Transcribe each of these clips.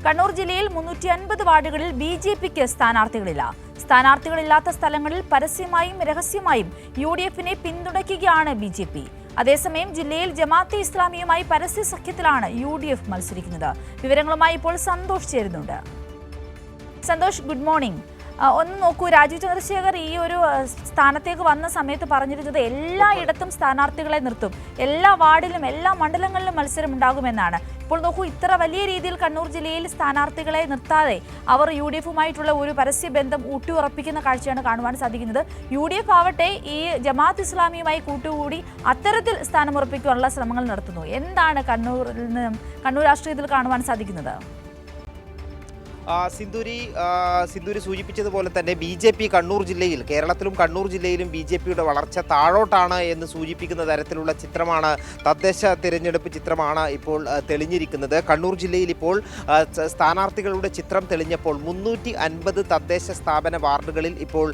കണ്ണൂർ ജില്ലയിൽ 350 വാർഡുകളിൽ ബിജെപിക്ക് സ്ഥാനാർത്ഥികളില്ല. സ്ഥാനാർത്ഥികളില്ലാത്ത സ്ഥലങ്ങളിൽ പരസ്യമായും രഹസ്യമായും യുഡിഎഫിനെ പിന്തുണയ്ക്കുകയാണ് ബിജെപി. അതേസമയം ജില്ലയിൽ ജമാഅത്തെ ഇസ്ലാമിയുമായി പരസ്യ സഖ്യത്തിലാണ് യുഡിഎഫ് മത്സരിക്കുന്നത്. വിവരങ്ങളുമായി ഇപ്പോൾ സന്തോഷ് ചേരുന്നുണ്ട്. Santhosh, good morning. ഒന്ന് നോക്കൂ, രാജീവ് ചന്ദ്രശേഖർ ഈ ഒരു സ്ഥാനത്തേക്ക് വന്ന സമയത്ത് പറഞ്ഞിരുന്നത് എല്ലായിടത്തും സ്ഥാനാർത്ഥികളെ നിർത്തും, എല്ലാ വാർഡിലും എല്ലാ മണ്ഡലങ്ങളിലും മത്സരം ഉണ്ടാകുമെന്നാണ്. ഇപ്പോൾ നോക്കൂ, ഇത്ര വലിയ രീതിയിൽ കണ്ണൂർ ജില്ലയിൽ സ്ഥാനാർത്ഥികളെ നിർത്താതെ അവർ യുഡിഎഫുമായിട്ടുള്ള ഒരു പരസ്യബന്ധം ഊട്ടിയുറപ്പിക്കുന്ന കാഴ്ചയാണ് കാണുവാൻ സാധിക്കുന്നത്. യുഡിഎഫ് ആവട്ടെ ഈ ജമാഅത്ത് ഇസ്ലാമിയുമായി കൂട്ടുകൂടി അത്തരത്തിൽ സ്ഥാനമുറപ്പിക്കാനുള്ള ശ്രമങ്ങൾ നടത്തുന്നു. എന്താണ് കണ്ണൂർ രാഷ്ട്രീയത്തിൽ കാണുവാൻ സാധിക്കുന്നത്? സിന്ധൂരി സൂചിപ്പിച്ചതുപോലെ തന്നെ ബി.ജെ.പി. കണ്ണൂർ ജില്ലയിൽ, കേരളത്തിലും കണ്ണൂർ ജില്ലയിലും ബി.ജെ.പിയുടെ വളർച്ച താഴോട്ടാണ് എന്ന് സൂചിപ്പിക്കുന്ന തരത്തിലുള്ള ചിത്രമാണ്, തദ്ദേശ തിരഞ്ഞെടുപ്പ് ചിത്രമാണ് ഇപ്പോൾ തെളിഞ്ഞിരിക്കുന്നത്. കണ്ണൂർ ജില്ലയിൽ ഇപ്പോൾ സ്ഥാനാർത്ഥികളുടെ ചിത്രം തെളിഞ്ഞപ്പോൾ 350 തദ്ദേശ സ്ഥാപന വാർഡുകളിൽ ഇപ്പോൾ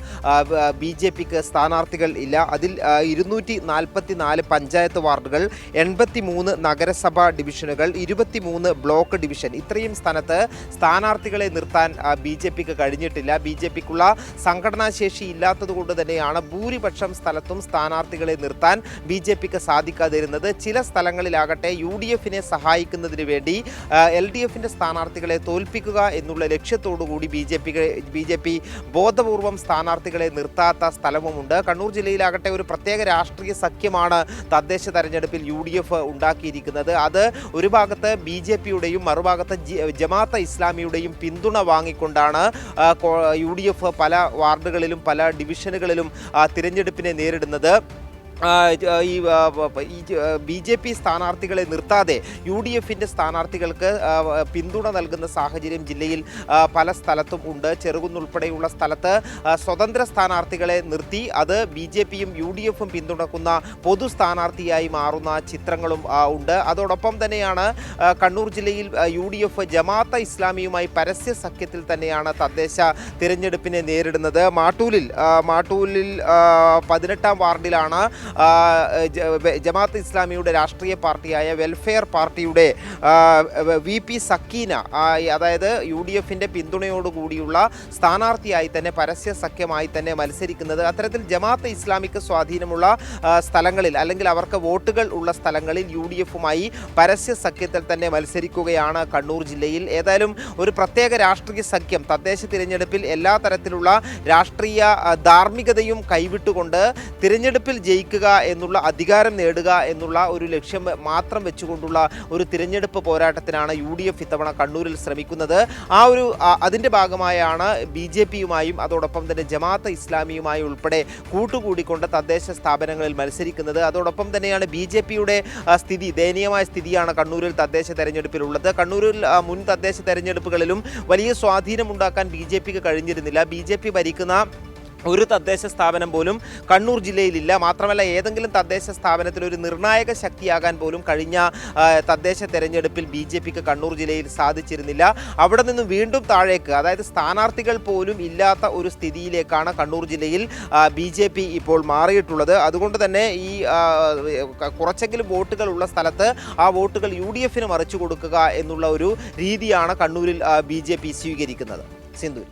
ബി.ജെ.പിക്ക് സ്ഥാനാർത്ഥികൾ ഇല്ല. അതിൽ 244 പഞ്ചായത്ത് വാർഡുകൾ, 83 നഗരസഭാ ഡിവിഷനുകൾ, 23 ബ്ലോക്ക് ഡിവിഷൻ, ഇത്രയും സ്ഥാനത്ത് സ്ഥാനാർത്ഥികളെ നിർത്താൻ ബി.ജെ.പിക്ക് കഴിഞ്ഞിട്ടില്ല. ബി.ജെ.പിക്കുള്ള സംഘടനാ ശേഷി ഇല്ലാത്തതുകൊണ്ട് തന്നെയാണ് ഭൂരിപക്ഷം സ്ഥലത്തും സ്ഥാനാർത്ഥികളെ നിർത്താൻ ബി.ജെ.പിക്ക് സാധിക്കാതിരുന്നത്. ചില സ്ഥലങ്ങളിലാകട്ടെ യുഡിഎഫിനെ സഹായിക്കുന്നതിന് വേണ്ടി എൽ.ഡി.എഫിൻ്റെ സ്ഥാനാർത്ഥികളെ തോൽപ്പിക്കുക എന്നുള്ള ലക്ഷ്യത്തോടുകൂടി ബി.ജെ.പി ബോധപൂർവം സ്ഥാനാർത്ഥികളെ നിർത്താത്ത സ്ഥലവുമുണ്ട്. കണ്ണൂർ ജില്ലയിലാകട്ടെ ഒരു പ്രത്യേക രാഷ്ട്രീയ സഖ്യമാണ് തദ്ദേശ തെരഞ്ഞെടുപ്പിൽ യുഡിഎഫ് ഉണ്ടാക്കിയിരിക്കുന്നത്. അത് ഒരു ഭാഗത്ത് ബി.ജെ.പിയുടെയും മറുഭാഗത്ത് ജമാഅത്തെ ഇസ്ലാമിയുടെയും പിന്തുണ വാങ്ങിക്കൊണ്ടാണ് യുഡിഎഫ് പല വാർഡുകളിലും പല ഡിവിഷനുകളിലും തിരഞ്ഞെടുപ്പിനെ നേരിടുന്നത്. ഈ ബി.ജെ.പി സ്ഥാനാർത്ഥികളെ നിർത്താതെ യു.ഡി.എഫിൻ്റെ സ്ഥാനാർത്ഥികൾക്ക് പിന്തുണ നൽകുന്ന സാഹചര്യം ജില്ലയിൽ പല സ്ഥലത്തും ഉണ്ട്. ചെറുകുന്നുൾപ്പെടെയുള്ള സ്ഥലത്ത് സ്വതന്ത്ര സ്ഥാനാർത്ഥികളെ നിർത്തി അത് ബി.ജെ.പിയും യു.ഡി.എഫും പിന്തുണക്കുന്ന പൊതു സ്ഥാനാർത്ഥിയായി മാറുന്ന ചിത്രങ്ങളും ഉണ്ട്. അതോടൊപ്പം തന്നെയാണ് കണ്ണൂർ ജില്ലയിൽ യു.ഡി.എഫ് ജമാഅത്തെ ഇസ്ലാമിയുമായി പരസ്യ സഖ്യത്തിൽ തന്നെയാണ് തദ്ദേശ തിരഞ്ഞെടുപ്പിനെ നേരിടുന്നത്. മാട്ടൂലിൽ 18ാം വാർഡിലാണ് ജമാഅത്ത് ഇസ്ലാമിയുടെ രാഷ്ട്രീയ പാർട്ടിയായ വെൽഫെയർ പാർട്ടിയുടെ വി.പി. സക്കീന, അതായത് യു.ഡി.എഫിൻ്റെ പിന്തുണയോടുകൂടിയുള്ള സ്ഥാനാർത്ഥിയായി തന്നെ പരസ്യ സഖ്യമായി തന്നെ മത്സരിക്കുന്നത്. അത്തരത്തിൽ ജമാഅത്തെ ഇസ്ലാമിക്ക് സ്വാധീനമുള്ള സ്ഥലങ്ങളിൽ അല്ലെങ്കിൽ അവർക്ക് വോട്ടുകൾ ഉള്ള സ്ഥലങ്ങളിൽ യു.ഡി.എഫുമായി പരസ്യ സഖ്യത്തിൽ തന്നെ മത്സരിക്കുകയാണ് കണ്ണൂർ ജില്ലയിൽ. ഏതായാലും ഒരു പ്രത്യേക രാഷ്ട്രീയ സഖ്യം തദ്ദേശ തിരഞ്ഞെടുപ്പിൽ എല്ലാ തരത്തിലുള്ള രാഷ്ട്രീയ ധാർമ്മികതയും കൈവിട്ടുകൊണ്ട് തിരഞ്ഞെടുപ്പിൽ ജയിക്കുക എന്നുള്ള, അധികാരം നേടുക എന്നുള്ള ഒരു ലക്ഷ്യം മാത്രം വെച്ചുകൊണ്ടുള്ള ഒരു തിരഞ്ഞെടുപ്പ് പോരാട്ടത്തിനാണ് യു.ഡി.എഫ് ഇത്തവണ കണ്ണൂരിൽ ശ്രമിക്കുന്നത്. അതിൻ്റെ ഭാഗമായാണ് ബി.ജെ.പിയുമായും അതോടൊപ്പം തന്നെ ജമാഅത്തെ ഇസ്ലാമിയുമായി ഉൾപ്പെടെ കൂട്ടുകൂടിക്കൊണ്ട് തദ്ദേശ സ്ഥാപനങ്ങളിൽ മത്സരിക്കുന്നത്. അതോടൊപ്പം തന്നെയാണ് ബി.ജെ.പിയുടെ സ്ഥിതി, ദയനീയമായ സ്ഥിതിയാണ് കണ്ണൂരിൽ തദ്ദേശ തെരഞ്ഞെടുപ്പിലുള്ളത്. കണ്ണൂരിൽ മുൻ തദ്ദേശ തെരഞ്ഞെടുപ്പുകളിലും വലിയ സ്വാധീനമുണ്ടാക്കാൻ ബി.ജെ.പിക്ക് കഴിഞ്ഞിരുന്നില്ല. ബി.ജെ.പി ഭരിക്കുന്ന ഒരു തദ്ദേശ സ്ഥാപനം പോലും കണ്ണൂർ ജില്ലയിലില്ല. മാത്രമല്ല ഏതെങ്കിലും തദ്ദേശ സ്ഥാപനത്തിൽ ഒരു നിർണായക ശക്തിയാകാൻ പോലും കഴിഞ്ഞ തദ്ദേശ തെരഞ്ഞെടുപ്പിൽ ബി.ജെ.പിക്ക് കണ്ണൂർ ജില്ലയിൽ സാധിച്ചിരുന്നില്ല. അവിടെ നിന്നും വീണ്ടും താഴേക്ക്, അതായത് സ്ഥാനാർത്ഥികൾ പോലും ഇല്ലാത്ത ഒരു സ്ഥിതിയിലേക്കാണ് കണ്ണൂർ ജില്ലയിൽ ബി.ജെ.പി ഇപ്പോൾ മാറിയിട്ടുള്ളത്. അതുകൊണ്ട് തന്നെ ഈ കുറച്ചെങ്കിലും വോട്ടുകൾ ഉള്ള സ്ഥലത്ത് ആ വോട്ടുകൾ യു.ഡി.എഫിന് മറിച്ചു കൊടുക്കുക എന്നുള്ള ഒരു രീതിയാണ് കണ്ണൂരിൽ ബി.ജെ.പി സ്വീകരിക്കുന്നത്. സിന്ധു.